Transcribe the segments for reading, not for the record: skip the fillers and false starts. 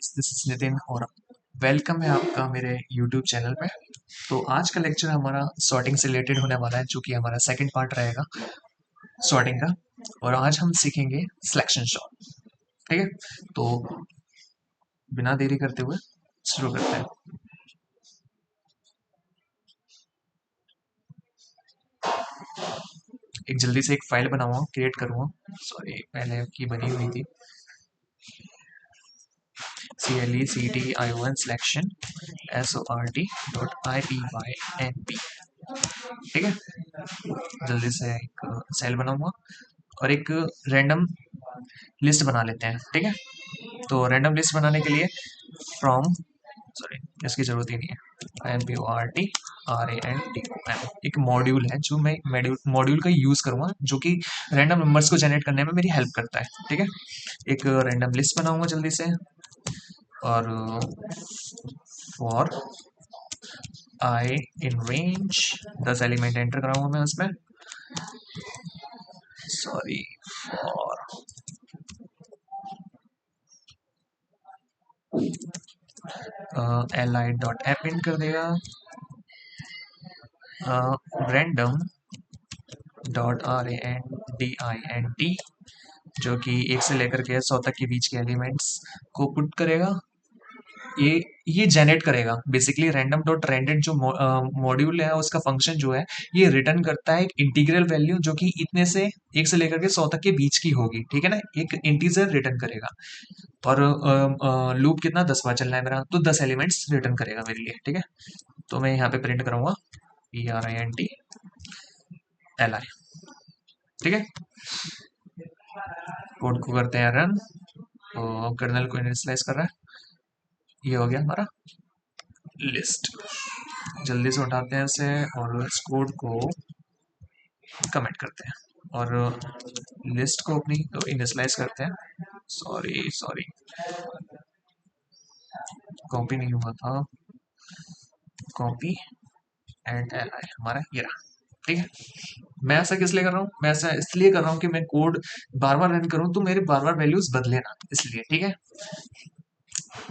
Guys, this is Nitin और welcome है आपका मेरे यूट्यूब चैनल पे। तो आज का लेक्चर हमारा सॉर्टिंग से रिलेटेड होने वाला है, जो कि हमारा सेकंड पार्ट रहेगा सॉर्टिंग का। और आज हम सीखेंगे सिलेक्शन सॉर्ट। ठीक है, तो बिना देरी करते हुए शुरू करते हैं। एक जल्दी से एक फाइल बनाऊंगा, क्रिएट करूंगा। सॉरी, पहले की बनी हुई थी। CLECTION selection SORT.IPYNP। ठीक है, जल्दी से एक सेल बनाऊंगा और एक रैंडम लिस्ट बना लेते हैं। ठीक है, तो रैंडम लिस्ट बनाने के लिए फ्रॉम, सॉरी इसकी जरूरत ही नहीं है, MPORT RANDOM एक मॉड्यूल है जो मैं मॉड्यूल का यूज करूंगा, जो कि रैंडम नंबर्स को जनरेट करने में मेरी हेल्प करता है। ठीक है, एक रैंडम लिस्ट बनाऊंगा जल्दी से। और for I in range 10 element enter कराऊंगा मैं उसमें। सॉरी, फॉर li.append कर देगा random .randint, जो कि 1 से लेकर के 100 तक के बीच के एलिमेंट्स को पुट करेगा। ये ये जनरेट करेगा बेसिकली। रैंडम डॉट रेंडेड जो मॉड्यूल है, उसका फंक्शन जो है, ये रिटर्न करता है एक इंटीग्रल वैल्यू, जो कि इतने से 1 से लेकर के 100 तक के बीच की होगी। ठीक है ना, एक इंटीजर रिटर्न करेगा। और लूप कितना 10 बार चलना है मेरा, तो 10 एलिमेंट्स रिटर्न करेगा मेरे लिए। ठीक है, तो मैं यहाँ पे प्रिंट करूंगा PRINTLI। ठीक है, कोड को करते हैं रन। तो कर्नल को इनिशियलाइज कर रहा है। ये हो गया हमारा लिस्ट। जल्दी से उठाते हैं इसे और इस कोड को कमेंट करते हैं और लिस्ट को अपनी इनिशियलाइज करते हैं। सॉरी सॉरी, कॉपी नहीं हुआ था। कॉपी एंड एल हमारा ये रहा। ठीक है, मैं ऐसा किस लिए कर रहा हूँ, मैं ऐसा इसलिए कर रहा हूँ कि मैं कोड बार बार रन करूँ तो मेरे बार बार वैल्यूज बदले ना, इसलिए। ठीक है,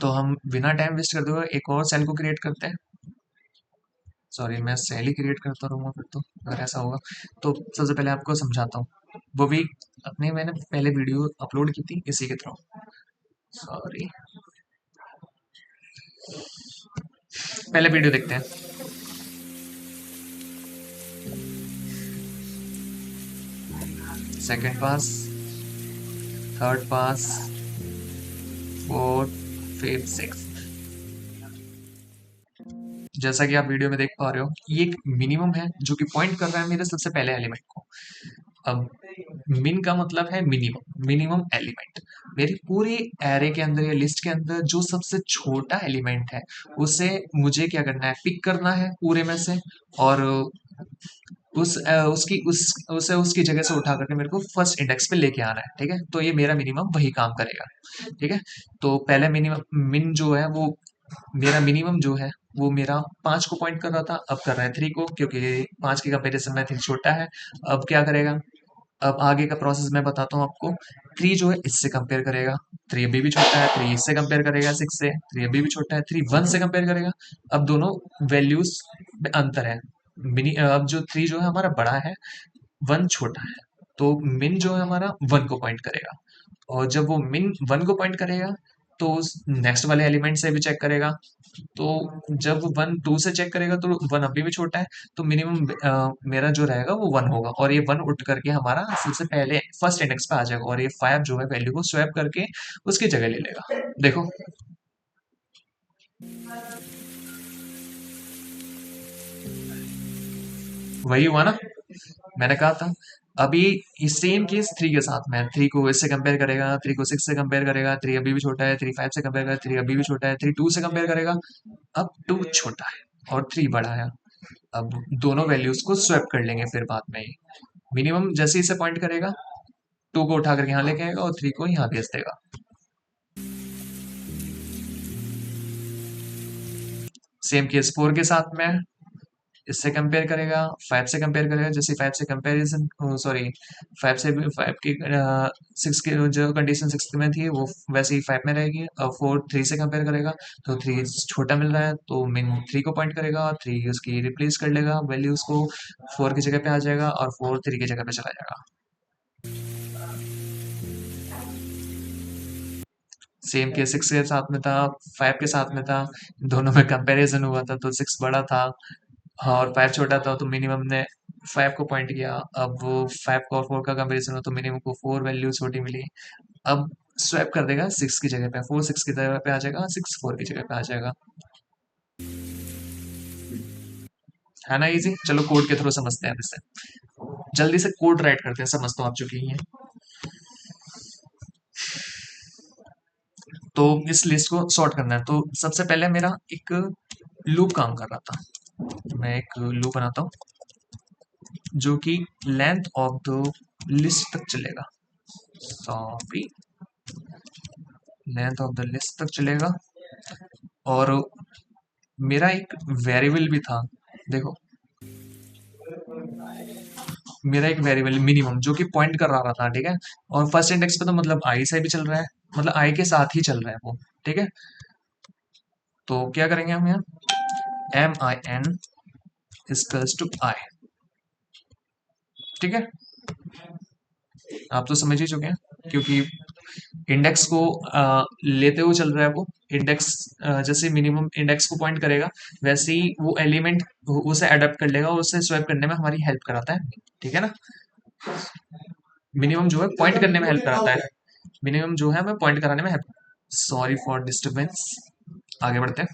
तो हम बिना टाइम वेस्ट करते हुए एक और सेल को क्रिएट करते हैं। सॉरी, मैं सेल ही क्रिएट करता रहूंगा फिर तो, अगर ऐसा होगा तो। सबसे पहले आपको समझाता हूँ, वो भी अपने मैंने पहले वीडियो अपलोड की थी इसी के थ्रू। सॉरी, पहले वीडियो देखते हैं। सेकंड पास, third pass, fourth, fifth, six. जैसा कि आप वीडियो में देख पा रहे हो, ये एक मिनिमम है जो कि पॉइंट कर रहा है मेरे सबसे पहले एलिमेंट को। अब मिन का मतलब है मिनिमम, मिनिमम एलिमेंट। मेरी पूरी एरे के अंदर या लिस्ट के अंदर जो सबसे छोटा एलिमेंट है, उसे मुझे क्या करना है, पिक करना है पूरे में से। और उसकी उसे उसकी जगह से उठा करके मेरे को फर्स्ट इंडेक्स पे लेके आना है। ठीक है, तो ये मेरा मिनिमम वही काम करेगा। ठीक है, तो पहले मिनिमम मिन जो है वो, मेरा मिनिमम जो है वो मेरा 5 को पॉइंट कर रहा था, अब कर रहा है 3 को, क्योंकि 5 के कंपेरिजन में 3 छोटा है। अब क्या करेगा, अब आगे का प्रोसेस मैं बताता हूँ आपको। 3 जो है इससे कंपेयर करेगा, 3 अभी भी छोटा है। 3 इससे कंपेयर करेगा 6 से, 3 अभी भी छोटा है। 3 1 से कंपेयर करेगा। अब दोनों वैल्यूज में अंतर है। अब जो 3 जो है हमारा बड़ा है, 1 छोटा है। तो मिन जो है हमारा 1 को पॉइंट करेगा। और जब वो मिन 1 को पॉइंट करेगा, तो नेक्स्ट वाले एलिमेंट से भी चेक करेगा। तो जब 1 2 से चेक करेगा तो 1 अभी भी छोटा है, तो मिनिमम मेरा जो रहेगा वो 1 होगा। और ये 1 उठ करके हमारा सबसे पहले फर्स्ट इंडेक्स पे आ जाएगा, और ये 5 जो है वैल्यू को स्वैप करके उसकी जगह ले लेगा। देखो, वही हुआ ना, मैंने कहा था। अभी ये सेम केस 3 के साथ में, 3 को इससे कंपेयर करेगा, 3 को 6 से कंपेयर करेगा, 3 अभी भी छोटा है। 3 5 से कंपेयर करेगा, 3 अभी भी छोटा है। 3 2 से कंपेयर करेगा, अब 2 छोटा है और 3 बड़ा है। अब दोनों वैल्यूज को स्वैप कर लेंगे फिर बाद में ही। मिनिमम जैसे ही इसे पॉइंट करेगा, 2 को उठा करके यहाँ लेके आएगा और 3 को यहाँ भेज देगा। सेम केस 4 के साथ में, इससे कंपेयर करेगा, 5 से कंपेयर करेगा, जैसे 5 से कंपेरिजन, सॉरी 5 से 5 की 6 की जो कंडीशन 6 में थी वो वैसे ही 5 में रहेगी। अब 4 3 से कंपेयर करेगा, तो 3 छोटा मिल रहा है तो मिन 3 को पॉइंट करेगा और 3 उसकी रिप्लेस कर लेगा, वैल्यूज को 4 की जगह पे आ जाएगा और 4 3 की जगह पे चला जाएगा। सेम केस 6 के साथ में था, 5 के साथ में था, दोनों में कंपैरिजन हुआ था तो 6 बड़ा था और 5 छोटा था, तो मिनिमम ने 5 को पॉइंट किया। अब वो 5 का और 4 का कंपैरिजन हो तो मिनिमम को 4 वैल्यू छोटी मिली। अब स्वैप कर देगा 6 की जगह पे, 4 6 की जगह पे आ जाएगा, 6 4 की जगह पे आ जाएगा। है ना इजी? चलो कोड के थ्रू समझते हैं अब इससे। जल्दी से कोड राइट करते हैं, समझ तो आप चुके ही हैं। तो इस लिस्ट को सॉर्ट करना है, तो सबसे पहले मेरा एक लूप काम कर रहा था। मैं एक लूप बनाता हूँ जो कि लेंथ ऑफ द लिस्ट तक चलेगा। Sorry, length of the list तक चलेगा। और मेरा एक वेरिएबल भी था, देखो मेरा एक वेरिएबल मिनिमम जो कि पॉइंट कर रहा था, ठीक है। और फर्स्ट इंडेक्स पे तो मतलब आई से भी चल रहा है, मतलब आई के साथ ही चल रहा है वो, ठीक है। तो क्या करेंगे हम यहाँ, M I N is to I, ठीक है। आप तो समझ ही चुके हैं, क्योंकि इंडेक्स को लेते हुए चल रहा है वो इंडेक्स। जैसे मिनिमम इंडेक्स को पॉइंट करेगा, वैसे ही वो एलिमेंट उसे अडॉप्ट कर लेगा और उसे स्वैप करने में हमारी हेल्प कराता है, ठीक है ना। मिनिमम जो है पॉइंट करने में हेल्प कराता है, मिनिमम जो है हमें पॉइंट कराने में हेल्प। सॉरी फॉर डिस्टरबेंस, आगे बढ़ते हैं।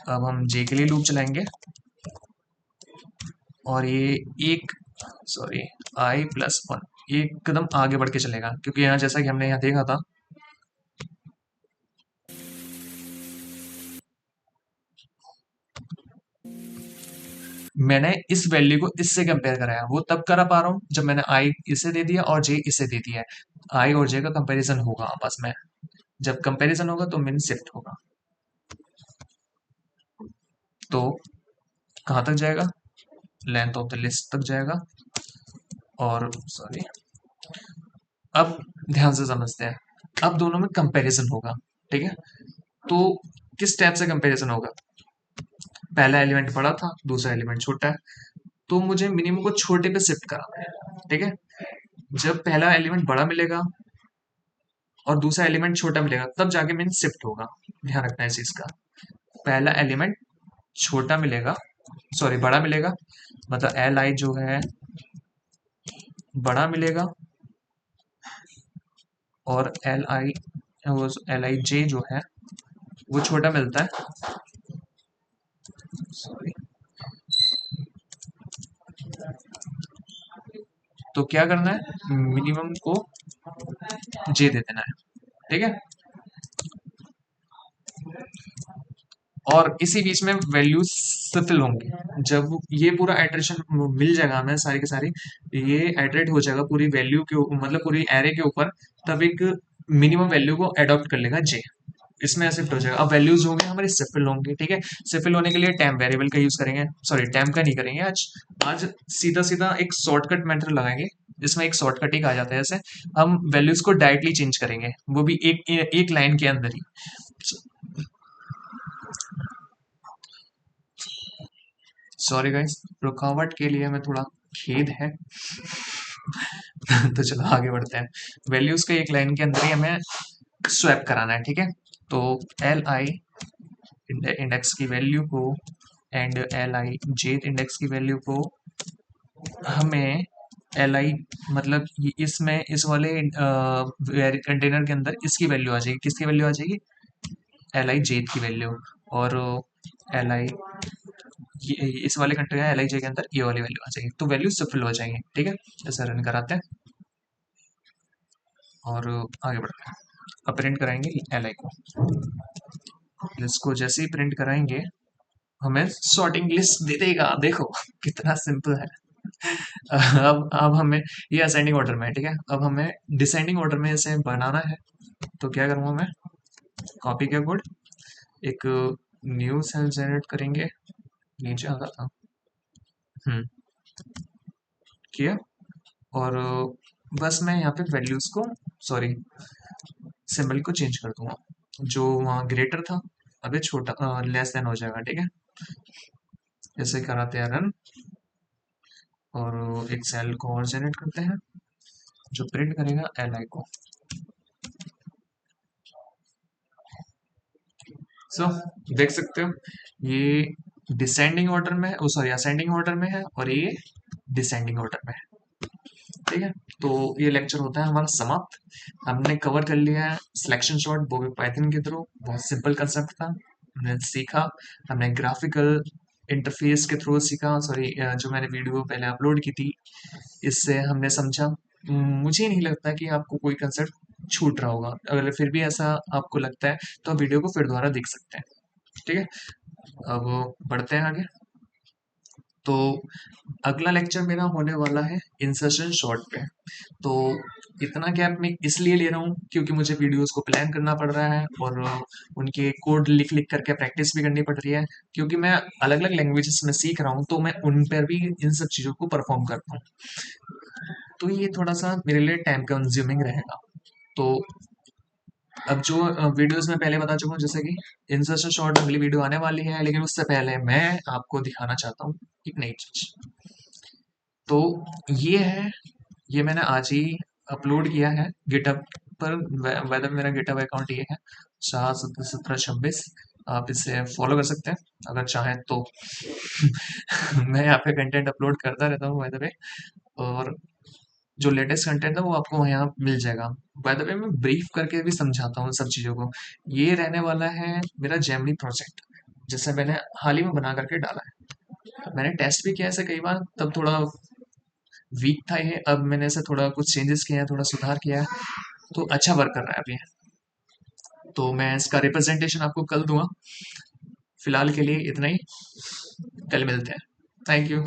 अब हम जे के लिए लूप चलाएंगे और ये एक, सॉरी, आई प्लस वन एक कदम आगे बढ़ के चलेगा, क्योंकि यहाँ जैसा कि हमने यहाँ देखा था, मैंने इस वैल्यू को इससे कंपेयर कराया। वो तब करा पा रहा हूँ जब मैंने आई इसे दे दिया और जे इसे दे दिया है। आई और जे का कंपैरिजन होगा आपस में, जब कंपैरिजन होगा तो मिन शिफ्ट होगा। तो कहाँ तक जाएगा, लेंथ ऑफ द लिस्ट तक जाएगा। और सॉरी, अब ध्यान से समझते हैं, अब दोनों में कंपैरिजन होगा, ठीक है। तो किस टाइप से कंपैरिजन होगा, पहला एलिमेंट बड़ा था, दूसरा एलिमेंट छोटा है, तो मुझे मिनिमम को छोटे पे शिफ्ट कराना है, ठीक है। जब पहला एलिमेंट बड़ा मिलेगा और दूसरा एलिमेंट छोटा मिलेगा, तब जाके मीन शिफ्ट होगा। ध्यान रखना है इस चीज का, पहला एलिमेंट छोटा मिलेगा, सॉरी बड़ा मिलेगा, मतलब एल आई जो है बड़ा मिलेगा और एल आई, वो एल आई जे जो है वो छोटा मिलता है। सॉरी, तो क्या करना है, मिनिमम को जे दे देना है, ठीक है। और इसी बीच में वैल्यूज फिल होंगे, जब ये पूरा एट्रेशन मिल जाएगा हमें सारी की सारी, ये एटरेट हो जाएगा पूरी वैल्यू के मतलब पूरी एरे के ऊपर, तब एक मिनिमम वैल्यू को अडॉप्ट कर लेगा जे, इसमें शिफ्ट हो जाएगा। अब वैल्यूज होंगे हमारे सिफिल होंगे, ठीक है। सिफिल होने के लिए टेम्प वेरिएबल का यूज करेंगे, सॉरी टेम्प का नहीं करेंगे आज। आज सीधा सीधा एक शॉर्टकट मेथड लगाएंगे, जिसमें एक शॉर्टकट ही कहा जाता है, जैसे हम वैल्यूज को डायरेक्टली चेंज करेंगे, वो भी एक लाइन के अंदर ही। सॉरी गाइस, रुकावट के लिए मैं थोड़ा खेद है। तो चलो आगे बढ़ते हैं। वैल्यूज के एक लाइन के अंदर ही हमें स्वैप कराना है, ठीक है। तो एल आई इंडेक्स की वैल्यू को एंड एल आई जेथ इंडेक्स की वैल्यू को हमें एल आई, मतलब इसमें इस वाले कंटेनर के अंदर इसकी वैल्यू आ जाएगी, किसकी वैल्यू आ जाएगी, एल आई जेथ की वैल्यू। और एल आई, इस वाले कंटेनर एल आई जे के अंदर ये वाली वैल्यू आ जाएगी, तो वैल्यू सफल हो जाएंगे, ठीक है। ऐसा रन कराते हैं और आगे बढ़ते हैं। अब प्रिंट कराएंगे एल आई को, इसको जैसे ही प्रिंट कराएंगे हमें सॉर्टिंग लिस्ट दे देगा, देखो कितना सिंपल है। अब हमें ये असेंडिंग ऑर्डर में है, ठीक है। अब हमें डिसेंडिंग ऑर्डर में इसे बनाना है, तो क्या करूँगा मैं, कॉपी का कोड, एक न्यू सेल जनरेट करेंगे नीचे आता था। हम्म। किया। और बस मैं यहाँ पे वैल्यूज को, सॉरी, सिंबल को चेंज कर दूंगा। जो वहाँ ग्रेटर था, अभी छोटा लेस देन हो जाएगा, ठीक है। जैसे कराते हैं रन, और एक सेल को और जनरेट करते हैं जो प्रिंट करेगा एल आई को। सो देख सकते हो, ये डिसेंडिंग ऑर्डर में है, ओ सॉरी असेंडिंग ऑर्डर में है, और ये डिसेंडिंग ऑर्डर में है, ठीक है। तो ये लेक्चर होता है हमारा समाप्त। हमने कवर कर लिया है सिलेक्शन शॉट, वो भी पाइथन के थ्रू। बहुत सिंपल कंसेप्ट था, हमने सीखा। हमने ग्राफिकल इंटरफेस के थ्रू सीखा, सॉरी, जो मैंने वीडियो पहले अपलोड की थी, इससे हमने समझा। मुझे नहीं लगता कि आपको कोई कंसेप्ट छूट रहा होगा। अगर फिर भी ऐसा आपको लगता है तो आप वीडियो को फिर दोबारा देख सकते हैं, ठीक है। अब बढ़ते हैं आगे। तो अगला लेक्चर मेरा होने वाला है इंसर्शन शॉर्ट पे। तो इतना गैप मैं इसलिए ले रहा हूँ क्योंकि मुझे वीडियोस को प्लान करना पड़ रहा है, और उनके कोड लिख लिख करके प्रैक्टिस भी करनी पड़ रही है, क्योंकि मैं अलग अलग लैंग्वेजेस में सीख रहा हूँ, तो मैं उन पर भी इन सब चीज़ों को परफॉर्म करता हूँ। तो ये थोड़ा सा मेरे लिए टाइम कंज्यूमिंग रहेगा। तो अब जो वीडियोस में पहले बता चुका हूँ, जैसे कि इंसर्शन शॉर्ट अगली वीडियो आने वाली है, लेकिन उससे पहले मैं आपको दिखाना चाहता हूँ एक नई चीज। तो ये है, ये मैंने आज ही अपलोड किया है गिटहब पर। वैसे मेरा गिटहब अकाउंट ये है, 7 17 17 26। आप इसे फॉलो कर सकते हैं अगर चाहें तो। मैं यहाँ पे कंटेंट अपलोड करता रहता हूँ बाय द वे, और जो लेटेस्ट कंटेंट है वो आपको यहाँ मिल जाएगा। बाय द वे मैं ब्रीफ करके भी समझाता हूँ सब चीज़ों को। ये रहने वाला है मेरा जेमिनी प्रोजेक्ट, जिसे मैंने हाल ही में बना करके डाला है। मैंने टेस्ट भी किया ऐसे कई बार, तब थोड़ा वीक था ये। अब मैंने इसे थोड़ा कुछ चेंजेस किए हैं, थोड़ा सुधार किया है, तो अच्छा वर्क कर रहा है अभी। तो मैं इसका रिप्रेजेंटेशन आपको कल दूंगा। फिलहाल के लिए इतना ही, कल मिलते हैं। Thank you.